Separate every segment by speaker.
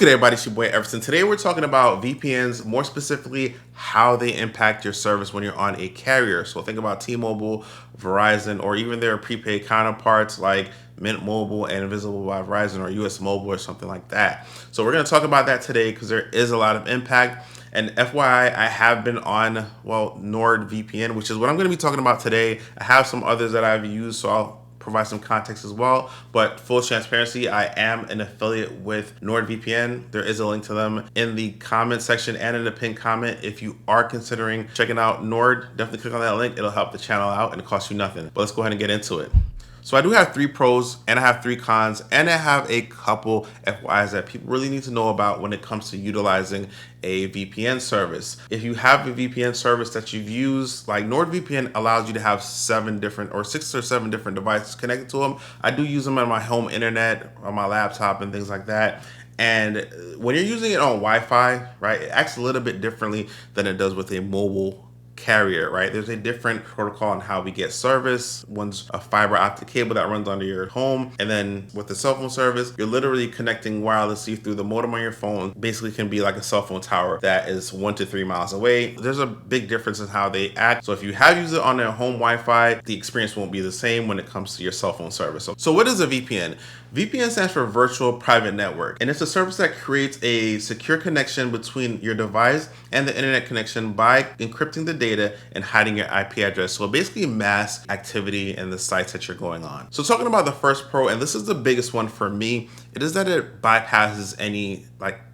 Speaker 1: good, everybody? It's your boy Everson. Today we're talking about VPNs, more specifically how they impact your service when you're on a carrier. So think about T-Mobile, Verizon, or even their prepaid counterparts like Mint Mobile and Invisible by Verizon or US Mobile or something like that. So we're going to talk about that today because there is a lot of impact. And FYI, I have been on, NordVPN, which is what I'm going to be talking about today. I have some others that I've used, so I'll provide some context as well. But full transparency, I am an affiliate with NordVPN. There is a link to them in the comment section and in the pinned comment. If you are considering checking out Nord, definitely click on that link. It'll help the channel out and it costs you nothing. But let's go ahead and get into it. So I do have 3 pros and I have 3 cons, and I have a couple FYIs that people really need to know about when it comes to utilizing a VPN service. If you have a VPN service that you've used, like NordVPN allows you to have 6 or 7 different devices connected to them. I do use them on my home internet, on my laptop and things like that. And when you're using it on Wi-Fi, right, it acts a little bit differently than it does with a mobile carrier, right? There's a different protocol on how we get service. One's a fiber optic cable that runs under your home, and then with the cell phone service, you're literally connecting wirelessly through the modem on your phone. Basically can be like a cell phone tower that is 1 to 3 miles away. There's a big difference in how they act. So if you have used it on their home Wi-Fi, the experience won't be the same when it comes to your cell phone service. So what is a VPN? VPN stands for Virtual Private Network, and it's a service that creates a secure connection between your device and the internet connection by encrypting the data and hiding your IP address. So it basically masks activity in the sites that you're going on. So talking about the first pro, and this is the biggest one for me, it is that it bypasses any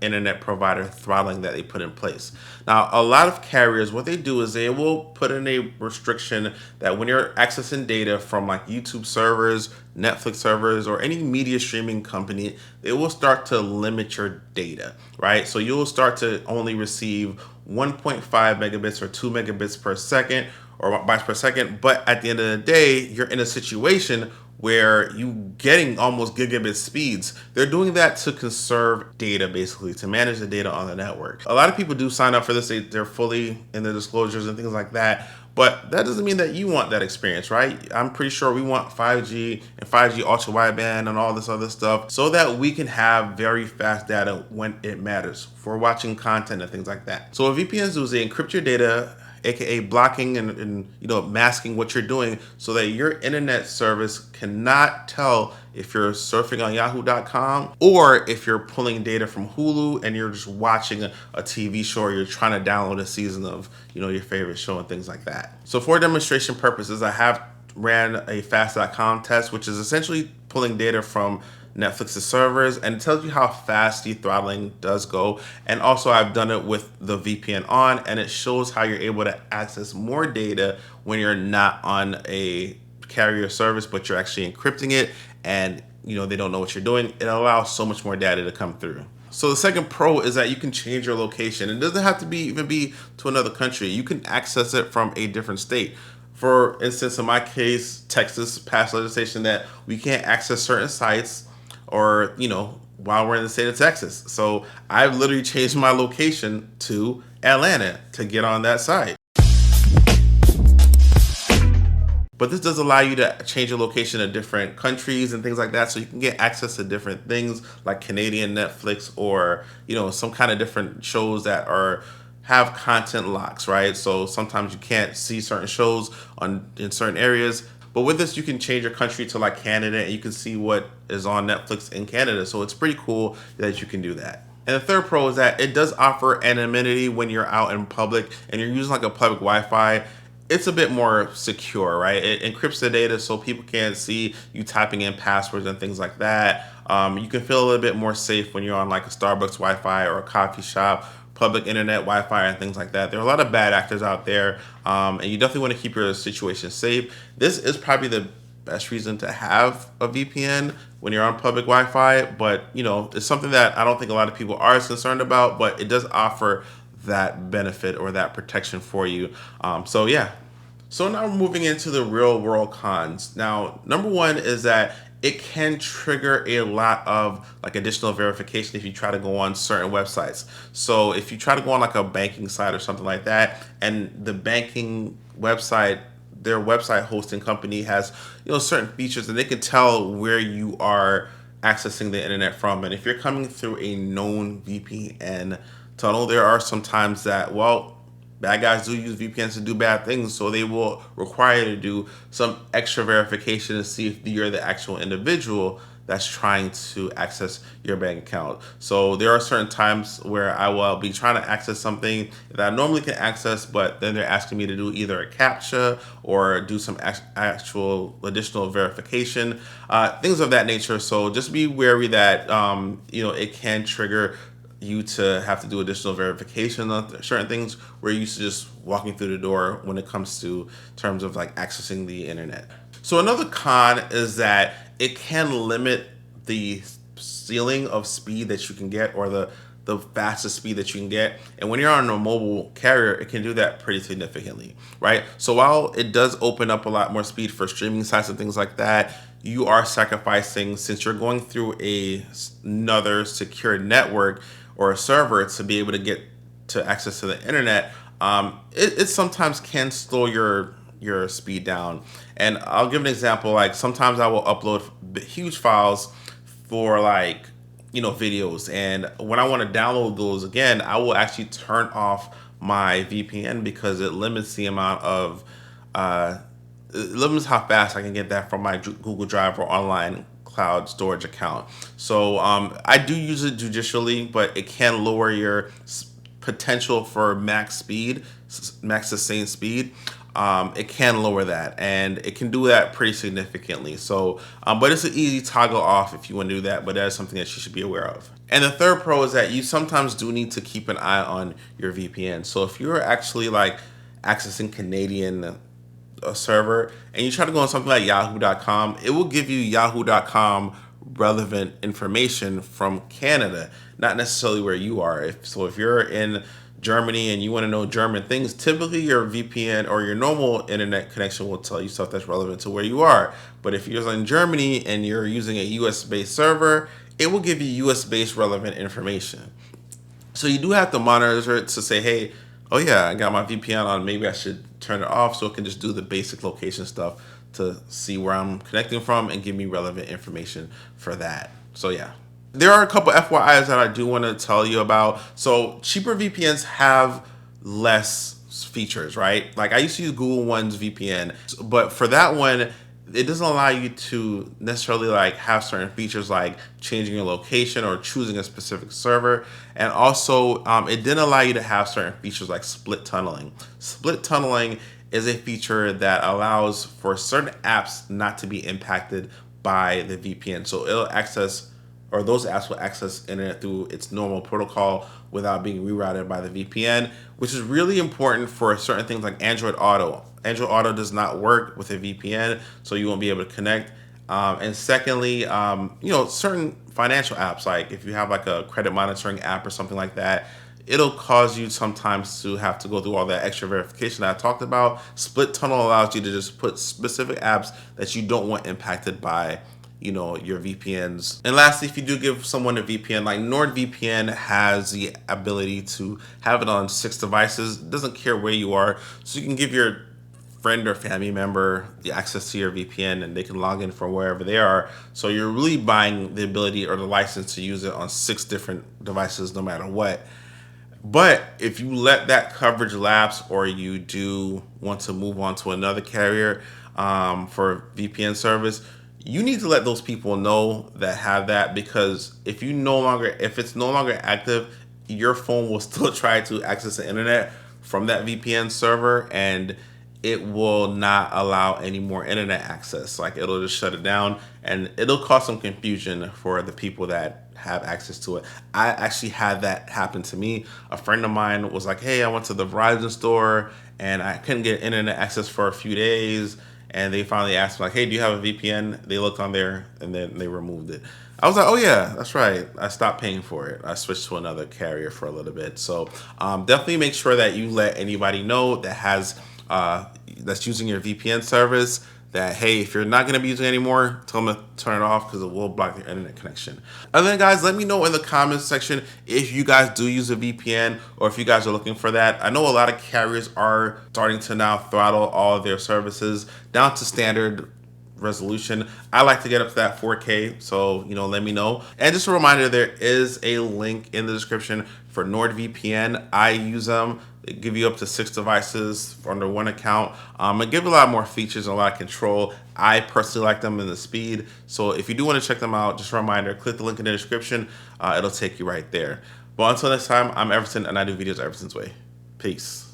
Speaker 1: internet provider throttling that they put in place. Now, a lot of carriers, what they do is they will put in a restriction that when you're accessing data from like YouTube servers, Netflix servers, or any media streaming company, they will start to limit your data, right? So you'll start to only receive 1.5 megabits or 2 megabits per second or bytes per second. But at the end of the day, you're in a situation where you getting almost gigabit speeds. They're doing that to conserve data, basically, to manage the data on the network. A lot of people do sign up for this. They're fully in the disclosures and things like that. But that doesn't mean that you want that experience, right? I'm pretty sure we want 5G and 5G ultra wideband and all this other stuff so that we can have very fast data when it matters for watching content and things like that. So what VPNs do is they encrypt your data, aka blocking and masking what you're doing so that your internet service cannot tell if you're surfing on yahoo.com or if you're pulling data from Hulu and you're just watching a TV show or you're trying to download a season of your favorite show and things like that. So for demonstration purposes, I have ran a fast.com test, which is essentially pulling data from Netflix's servers, and it tells you how fast the throttling does go. And also I've done it with the VPN on, and it shows how you're able to access more data when you're not on a carrier service, but you're actually encrypting it and they don't know what you're doing. It allows so much more data to come through. So the second pro is that you can change your location. It doesn't have to even be to another country. You can access it from a different state. For instance, in my case, Texas passed legislation that we can't access certain sites or, while we're in the state of Texas. So I've literally changed my location to Atlanta to get on that site. But this does allow you to change your location to different countries and things like that, so you can get access to different things like Canadian Netflix or, some kind of different shows that have content locks, right? So sometimes you can't see certain shows in certain areas. But with this, you can change your country to like Canada, and you can see what is on Netflix in Canada. So it's pretty cool that you can do that. And the third pro is that it does offer anonymity when you're out in public and you're using like a public Wi-Fi. It's a bit more secure, right? It encrypts the data so people can't see you typing in passwords and things like that. You can feel a little bit more safe when you're on like a Starbucks Wi-Fi or a coffee shop, public internet Wi-Fi and things like that. There are a lot of bad actors out there, and you definitely want to keep your situation safe. This is probably the best reason to have a VPN when you're on public Wi-Fi, but it's something that I don't think a lot of people are as concerned about, but it does offer that benefit or that protection for you. So now we're moving into the real world cons. Now, number one is that it can trigger a lot of like additional verification if you try to go on certain websites. So if you try to go on like a banking site or something like that, and the banking website, their website hosting company has certain features, and they can tell where you are accessing the internet from. And if you're coming through a known VPN tunnel, there are some times that, well, bad guys do use VPNs to do bad things, so they will require you to do some extra verification to see if you're the actual individual that's trying to access your bank account. So there are certain times where I will be trying to access something that I normally can access, but then they're asking me to do either a CAPTCHA or do some actual additional verification, things of that nature. So just be wary that it can trigger you to have to do additional verification on certain things where you're used to just walking through the door when it comes to terms of like accessing the internet. So another con is that it can limit the ceiling of speed that you can get, or the fastest speed that you can get. And when you're on a mobile carrier, it can do that pretty significantly, right? So while it does open up a lot more speed for streaming sites and things like that, you are sacrificing, since you're going through another secure network or a server to be able to get to access to the internet, it sometimes can slow your speed down. And I'll give an example. Like sometimes I will upload huge files for videos, and when I want to download those again, I will actually turn off my VPN because it limits the amount of it limits how fast I can get that from my Google Drive or online cloud storage account. So I do use it judicially, but it can lower your potential for max sustained speed. It can lower that, and it can do that pretty significantly. So, but it's an easy toggle off if you want to do that, but that is something that you should be aware of. And the third pro is that you sometimes do need to keep an eye on your VPN. So if you're actually like accessing Canadian server and you try to go on something like yahoo.com, it will give you yahoo.com relevant information from Canada, not necessarily where you are. If you're in Germany and you want to know German things, typically your VPN or your normal internet connection will tell you stuff that's relevant to where you are. But if you're in Germany and you're using a US based server, it will give you US based relevant information. So you do have to monitor it to say, hey, oh yeah, I got my VPN on, maybe I should turn it off so it can just do the basic location stuff to see where I'm connecting from and give me relevant information for that. So yeah. There are a couple FYIs that I do want to tell you about. So cheaper VPNs have less features, right? Like I used to use Google One's VPN, but for that one, it doesn't allow you to necessarily like have certain features like changing your location or choosing a specific server. And also it didn't allow you to have certain features like split tunneling. Split tunneling is a feature that allows for certain apps not to be impacted by the VPN. So those apps will access internet through its normal protocol without being rerouted by the VPN, which is really important for certain things like Android Auto. Android Auto does not work with a VPN, so you won't be able to connect. And secondly, certain financial apps, like if you have like a credit monitoring app or something like that, it'll cause you sometimes to have to go through all that extra verification that I talked about. Split tunnel allows you to just put specific apps that you don't want impacted by your VPNs. And lastly, if you do give someone a VPN, like NordVPN has the ability to have it on 6 devices. It doesn't care where you are. So you can give your friend or family member the access to your VPN and they can log in from wherever they are. So you're really buying the ability or the license to use it on 6 different devices no matter what. But if you let that coverage lapse or you do want to move on to another carrier for VPN service, you need to let those people know that have that, because if it's no longer active, your phone will still try to access the internet from that VPN server and it will not allow any more internet access. Like it'll just shut it down and it'll cause some confusion for the people that have access to it. I actually had that happen to me. A friend of mine was like, hey, I went to the Verizon store and I couldn't get internet access for a few days. And they finally asked me, like, hey, do you have a VPN? They looked on there and then they removed it. I was like, oh yeah, that's right. I stopped paying for it. I switched to another carrier for a little bit. So definitely make sure that you let anybody know that that's using your VPN service that, hey, if you're not going to be using it anymore, tell them to turn it off because it will block your internet connection. And then, guys, let me know in the comments section if you guys do use a VPN or if you guys are looking for that. I know a lot of carriers are starting to now throttle all of their services down to standard resolution. I like to get up to that 4K, so let me know. And just a reminder, there is a link in the description for NordVPN. I use them. They give you up to 6 devices under one account. It gives a lot more features and a lot of control. I personally like them in the speed. So if you do want to check them out, just a reminder, click the link in the description. It'll take you right there. But until next time, I'm Everton, and I do videos Everton's way. Peace.